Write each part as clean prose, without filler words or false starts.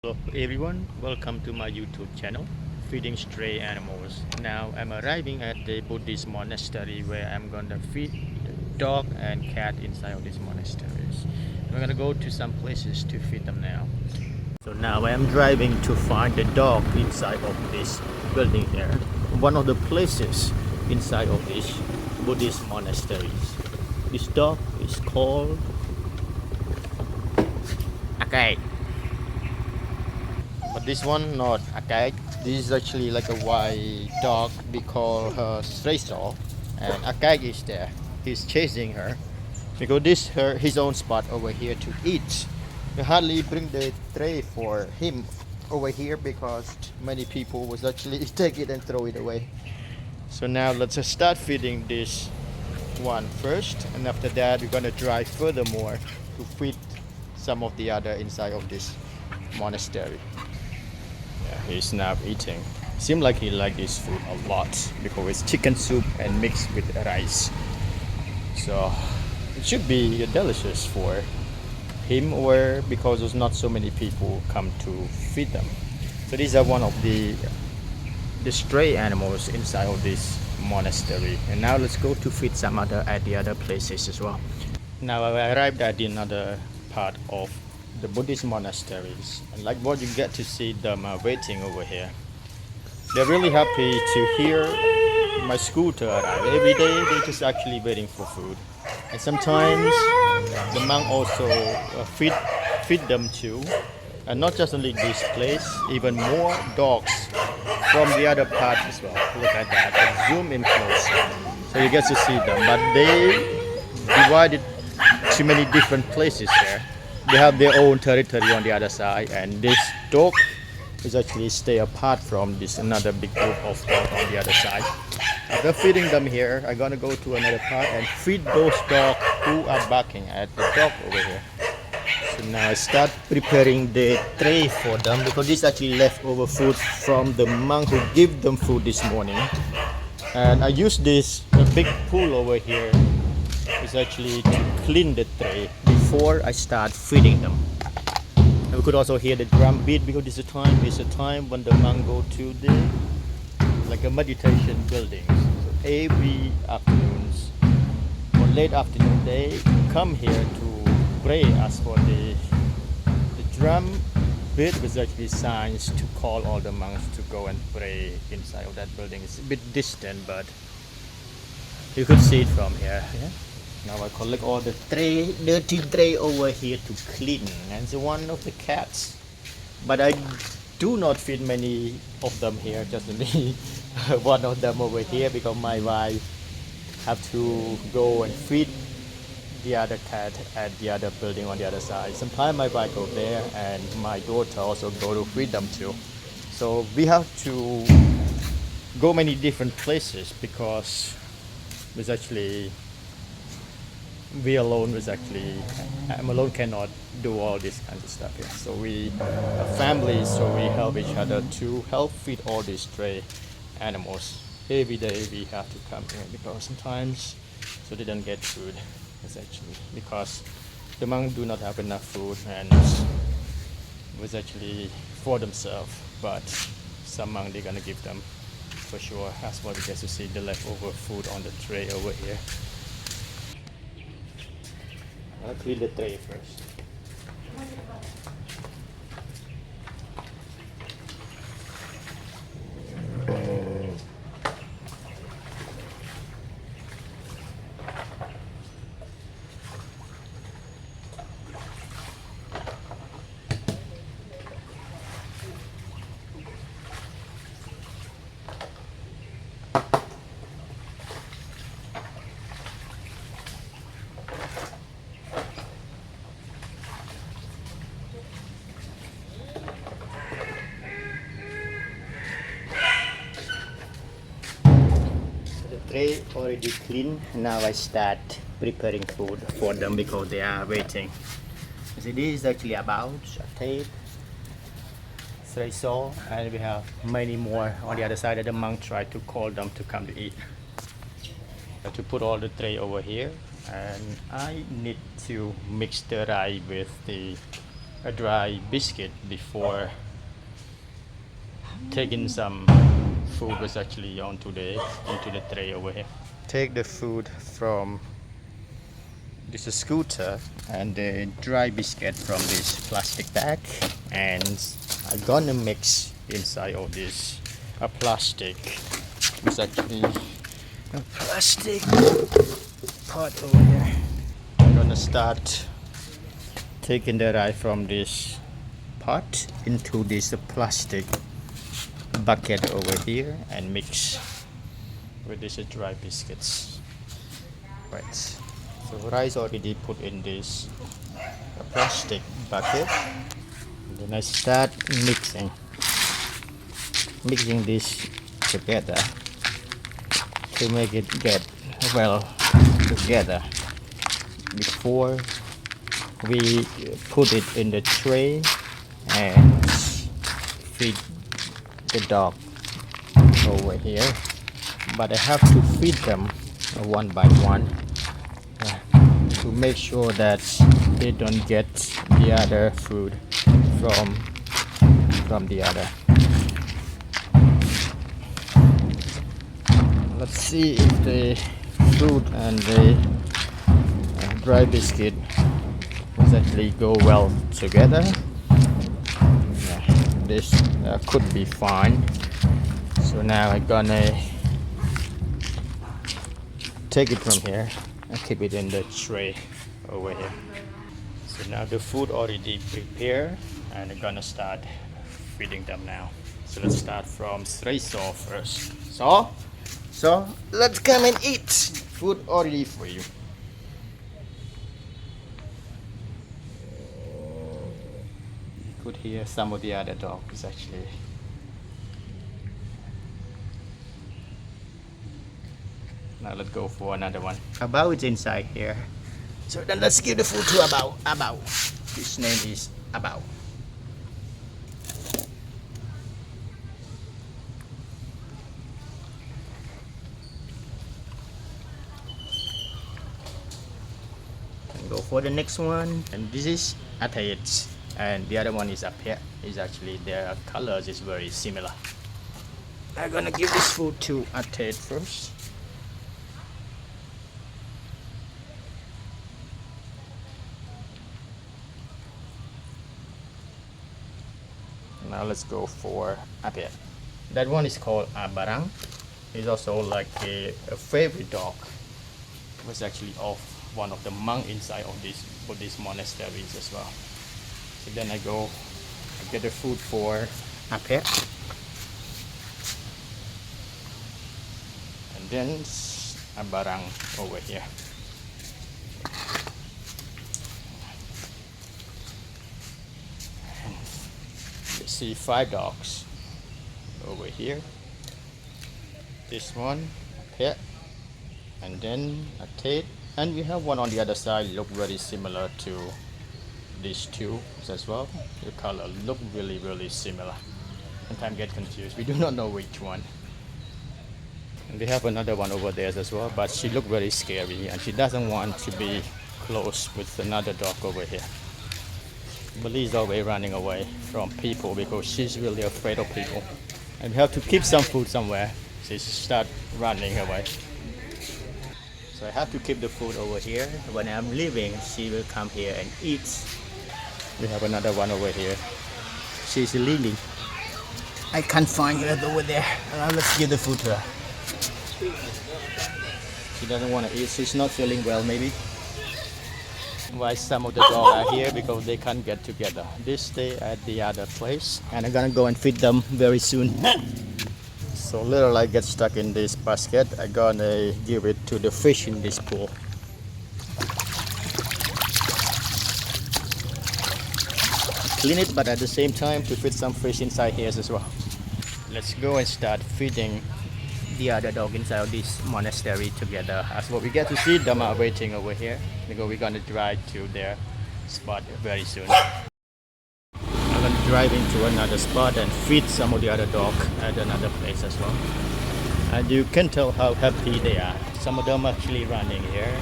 Hello everyone, welcome to my YouTube channel, Feeding Stray Animals. Now I'm arriving at the Buddhist monastery where I'm gonna feed dog and cat inside of these monasteries. We're gonna go to some places to feed them now. So now I'm driving to find the dog inside of this building here. One of the places inside of these Buddhist monasteries. This dog is called Akai. But this one not Akai. This is actually like a white dog. We call her Streisel, and Akai is there. He's chasing her because this her his own spot over here to eat. We hardly bring the tray for him over here because many people was actually take it and throw it away. So now let's just start feeding this one first, and after that we're gonna drive furthermore to feed some of the other inside of this monastery. Yeah, he's now eating. Seems like he likes this food a lot because it's chicken soup and mixed with rice. So it should be delicious for him, or because there's not so many people come to feed them. So these are one of the stray animals inside of this monastery. And now let's go to feed some other at the other places as well. Now I arrived at another part of the Buddhist monasteries, and like what you get to see them waiting over here. They're really happy to hear my scooter arrive. Every day they're just actually waiting for food, and sometimes the monk also feed them too, and not just only this place, even more dogs from the other part as well. Look at that. I zoom in close so you get to see them, but they divided to many different places there. They have their own territory on the other side, and this dog is actually stay apart from this another big group of dogs on the other side. After feeding them here, I'm gonna go to another part and feed those dogs who are barking at the dog over here. So now I start preparing the tray for them because this is actually leftover food from the monk who gave them food this morning. And I use this big pool over here is actually to clean the tray before I start feeding them. And we could also hear the drum beat because this is a time when the monk go to the like a meditation buildings. So every afternoons or late afternoon they come here to pray as for the drum beat was actually signs to call all the monks to go and pray inside of that building. It's a bit distant, but you could see it from here. Yeah? Now I collect all the dirty tray over here to clean, and it's one of the cats. But I do not feed many of them here, just only one of them over here because my wife have to go and feed the other cat at the other building on the other side. Sometimes my wife go there and my daughter also go to feed them too. So we have to go many different places because it's actually we alone was actually I'm alone cannot do all this kinds of stuff here. So we are families, so we help each other to help feed all these stray animals. Every day we have to come here because sometimes so they don't get food. It's actually because the monks do not have enough food, and it was actually for themselves, but some monks they're gonna give them for sure. That's why we get to see the leftover food on the tray over here. I'll clean the tray first. Tray already clean. Now I start preparing food for them because they are waiting. So this is actually about a tape, sriracha, and we have many more on the other side that the monk tried to call them to come to eat. So to put all the tray over here, and I need to mix the rice with the a dry biscuit before taking some food was actually onto the into the tray over here. Take the food from this scooter and the dry biscuit from this plastic bag, and I'm gonna mix inside of this a plastic. It's actually a plastic pot over here. I'm gonna start taking the rice from this pot into this plastic bucket over here and mix with these dry biscuits. Right, so rice already put in this plastic bucket. And then I start mixing this together to make it get well together before we put it in the tray and feed the dog over here. But I have to feed them one by one to make sure that they don't get the other food from the other. Let's see if the food and the dry biscuit will actually go well together. This could be fine. So now I'm gonna take it from here and keep it in the tray over here. So now the food already prepared, and I'm gonna start feeding them now. So let's start from Sraiso first. So let's come and eat. Food already for you. You could hear some of the other dogs actually. Now let's go for another one. Abao is inside here. So then let's give the food to Abao. Abao. His name is Abao. Go for the next one, and this is Atayet, and the other one is up here. Is actually their colors is very similar. I'm gonna give this food to Atayet first. Now let's go for Apia. That one is called Barang. It's also like a favorite dog. It was actually of one of the monks inside of these monasteries as well. So then I go get the food for Apia. And then Barang over here. You see 5 dogs over here. This one here, and then a tape, and we have one on the other side. Look very similar to these two as well. The color look really similar. Sometimes get confused. We do not know which one. And we have another one over there as well, but she looked very scary and she doesn't want to be close with another dog over here. Beli's always running away from people because she's really afraid of people. And we have to keep some food somewhere. She start running away. So I have to keep the food over here. When I'm leaving, she will come here and eat. We have another one over here. She's Lily. I can't find her over there. Let's give the food to her. She doesn't want to eat. She's not feeling well maybe. Why some of the dogs are here because they can't get together. They stay at the other place, and I'm gonna go and feed them very soon. So little I get stuck in this basket, I'm gonna give it to the fish in this pool. Clean it, but at the same time to feed some fish inside here as well. Let's go and start feeding the other dog inside of this monastery together. As well, we get to see them are waiting over here because we're gonna drive to their spot very soon. I'm gonna drive into another spot and feed some of the other dog at another place as well. And you can tell how happy they are. Some of them actually running here,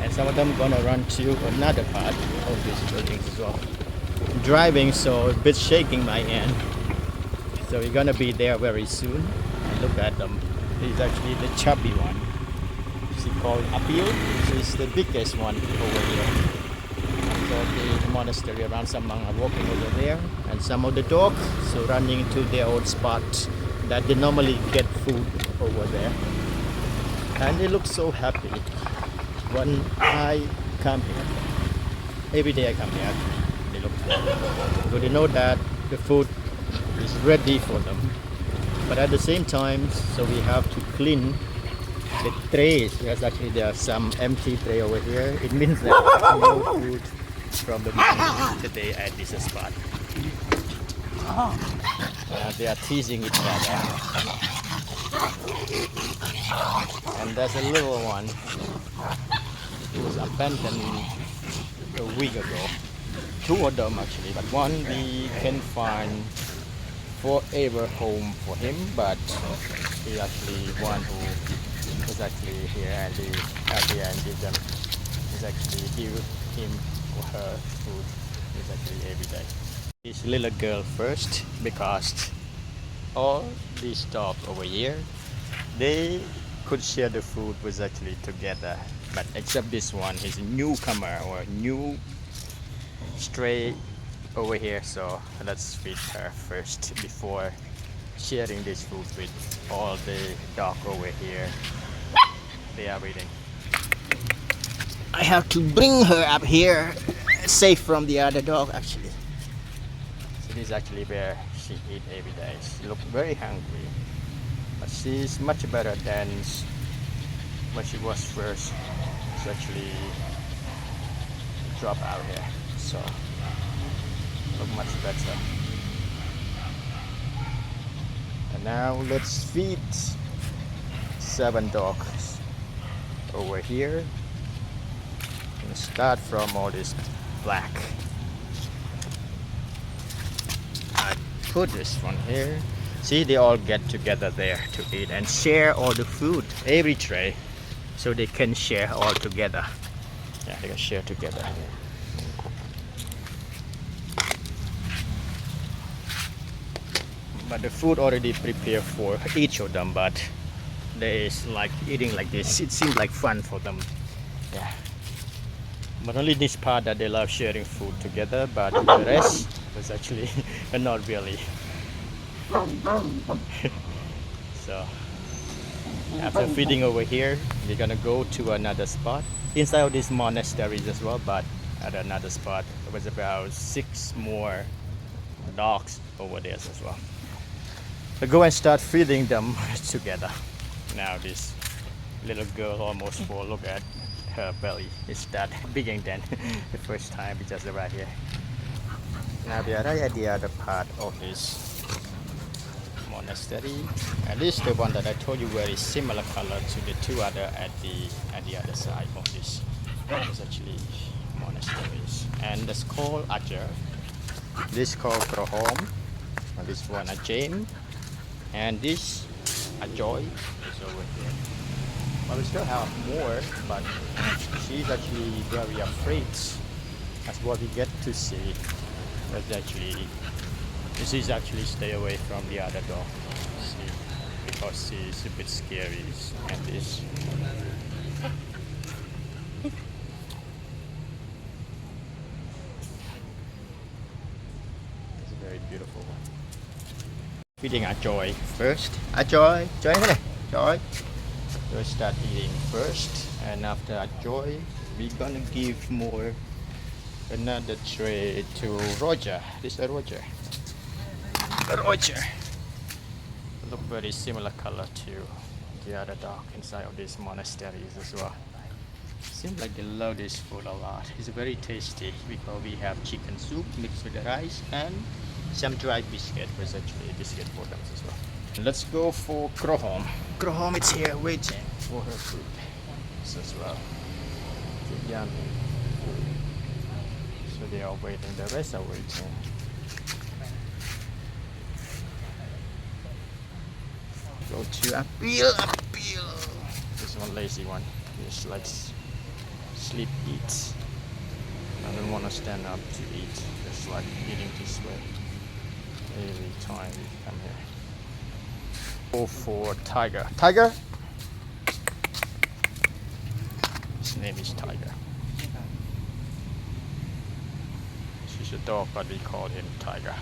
and some of them gonna run to another part of these buildings as well. driving, so a bit shaking my hand. So we're gonna be there very soon. And look at them. He's actually the chubby one. She called Apil. She's the biggest one over here. After the monastery, around Samang are walking over there, and some of the dogs so running to their own spot that they normally get food over there. And they look so happy when I come here. Every day I come here, they look happy. So they know that the food is ready for them. But at the same time, so we have to clean the trays. Because actually there are some empty tray over here. It means that no food from the morning today at this spot. They are teasing each other. And there's a little one who was abandoned a week ago. Two of them actually, but one we can find forever home for him, but he actually one who was actually here and at the end give them is actually give him or her food is actually every day. This little girl first, because all these dogs over here they could share the food was actually together, but except this one, he's a newcomer or new stray over here, so let's feed her first before sharing this food with all the dog over here. They are waiting. I have to bring her up here safe from the other dog actually. So this is actually where she eat every day. She looks very hungry, but she's much better than when she was first. She actually drop out here, so look much better. And now let's feed 7 dogs over here. And start from all this black. I put this one here. See, they all get together there to eat and share all the food, every tray, so they can share all together. Yeah, they can share together. But the food already prepared for each of them, but they is like eating like this. It seems like fun for them. Yeah. But only this part that they love sharing food together, but the rest was actually not really. So after feeding over here, we're gonna go to another spot inside of these monasteries as well, but at another spot there was about 6 more dogs over there as well. So go and start feeding them together. Now this little girl almost full. Look at her belly. It's that bigger than the first time we just arrived here. Now we are right at the other part of this monastery, and this is the one that I told you very similar color to the 2 other at the other side of this. It's actually monasteries, and it's called Ajar. This is called Krohom, and this one Ajam, and this Ajoy is over here. But we still have more, but she's actually very afraid. That's what we get to see. That's actually, this is actually stay away from the other dog. See, because she's a bit scary. And this. It's a very beautiful one. Feeding Ajoy first. Ajoy, Joy, Joy. So start eating first, and after Joy, we're gonna give more another tray to Roger. This is Roger. Roger. Look very similar color to the other dog inside of these monasteries as well. Seems like they love this food a lot. It's very tasty because we have chicken soup mixed with the rice and some dried biscuit, which is actually a biscuit for them as well. Let's go for Krohom. Krohom is here waiting for her food as well. It's yummy. So they are waiting, the rest are waiting. Go to Apil, Apil. This one lazy one. Just like sleep, eat. I don't want to stand up to eat. just like eating this way every time we come here. Go for Tiger. Tiger? His name is Tiger. She's a dog, but we call him Tiger.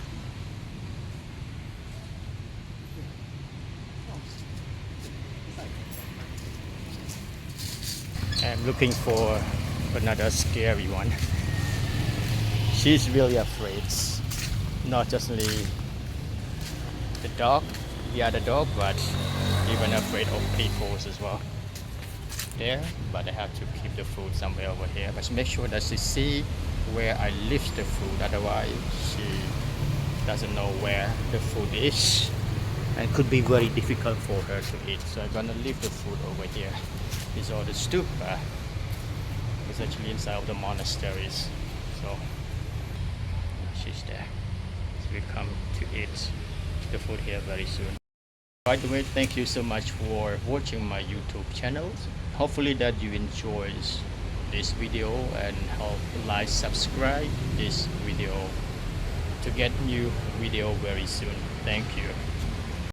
I'm looking for another scary one. She's really afraid. Not just only the dog, the other dog, but even afraid of people as well. There, but I have to keep the food somewhere over here. But make sure that she see where I leave the food. Otherwise, she doesn't know where the food is, and could be very difficult for her to eat. So I'm gonna leave the food over here. Is all the stupa. It's actually inside of the monasteries. So she's there. So we come to eat the food here very soon. By the way, thank you so much for watching my YouTube channel. Hopefully that you enjoy this video and help like, subscribe this video to get new video very soon. Thank you.